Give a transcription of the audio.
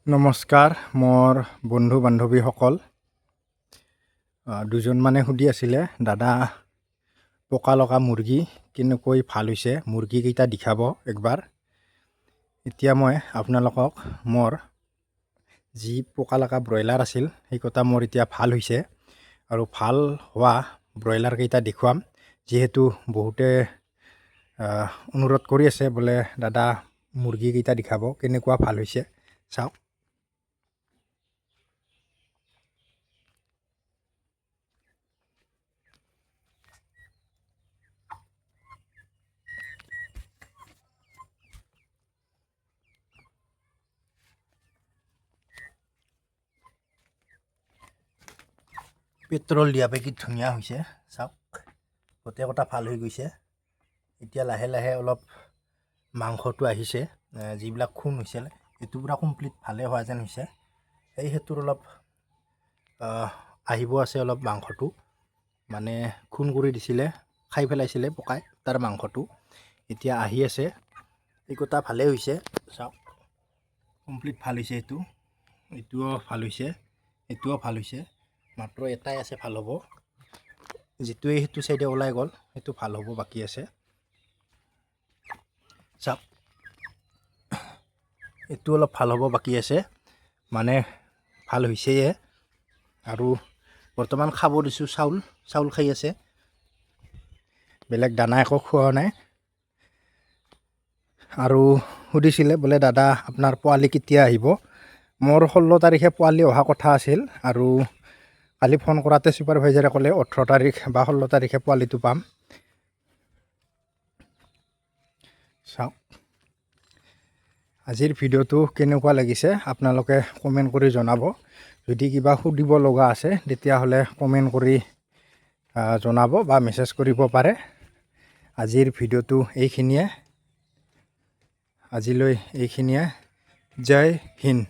নমস্কাৰ মোৰ বন্ধু বান্ধৱীসকল। দুজনমানে সুধি আছিলে দাদা পকা লগা মুৰ্গী কেনেকৈ ভাল হৈছে, মুৰ্গীকেইটা দেখাব একবাৰ। এতিয়া মই আপোনালোকক মোৰ যি পকা লগা ব্ৰইলাৰ আছিল সেইকেইটা মোৰ এতিয়া ভাল হৈছে আৰু ভাল হোৱা ব্ৰইলাৰকেইটা দেখুৱাম। যিহেতু বহুতে অনুৰোধ কৰি আছে বোলে দাদা মুৰ্গীকেইটা দেখাব কেনেকুৱা ভাল হৈছে, চাওক। পেট্ৰল দিয়াপে কি ধুনীয়া হৈছে, চাওক। গোটেইকেইটা ভাল হৈ গৈছে। এতিয়া লাহে লাহে অলপ মাংসটো আহিছে, যিবিলাক খুন হৈছিল সেইটো পূৰা কমপ্লিট ভালে হোৱা যেন হৈছে। সেই হেতুৰ অলপ আহিব আছে অলপ মাংসটো, মানে খুন কৰি দিছিলে, খাই পেলাইছিলে পকাই তাৰ মাংসটো। এতিয়া আহি আছে, এইকেইটা ভালেই হৈছে, চাওক কমপ্লিট ভাল হৈছে। এইটোও ভাল হৈছে, এইটোও ভাল হৈছে। মাত্ৰ এটাই আছে ভাল হ'ব, যিটোৱে সেইটো চাইডে ওলাই গ'ল সেইটো ভাল হ'ব বাকী আছে, চাওক। এইটো অলপ ভাল হ'ব বাকী আছে, মানে ভাল হৈছেয়ে। আৰু বৰ্তমান খাব দিছোঁ চাউল খাই আছে, বেলেগ দানা একো খোৱা নাই। আৰু সুধিছিলে বোলে দাদা আপোনাৰ পোৱালি কেতিয়া আহিব। মোৰ 16 তাৰিখে পোৱালি অহা কথা আছিল, আৰু কালি ফোন কৰাতে ছুপাৰভাইজাৰে ক'লে 18 তাৰিখ বা 16 তাৰিখে পোৱালিটো পাম। চাওক আজিৰ ভিডিঅ'টো কেনেকুৱা লাগিছে আপোনালোকে কমেণ্ট কৰি জনাব। যদি কিবা সুধিব লগা আছে তেতিয়াহ'লে কমেণ্ট কৰি জনাব বা মেছেজ কৰিব পাৰে। আজিৰ ভিডিঅ'টো এইখিনিয়ে, আজিলৈ এইখিনিয়ে। জয় হিন্দ।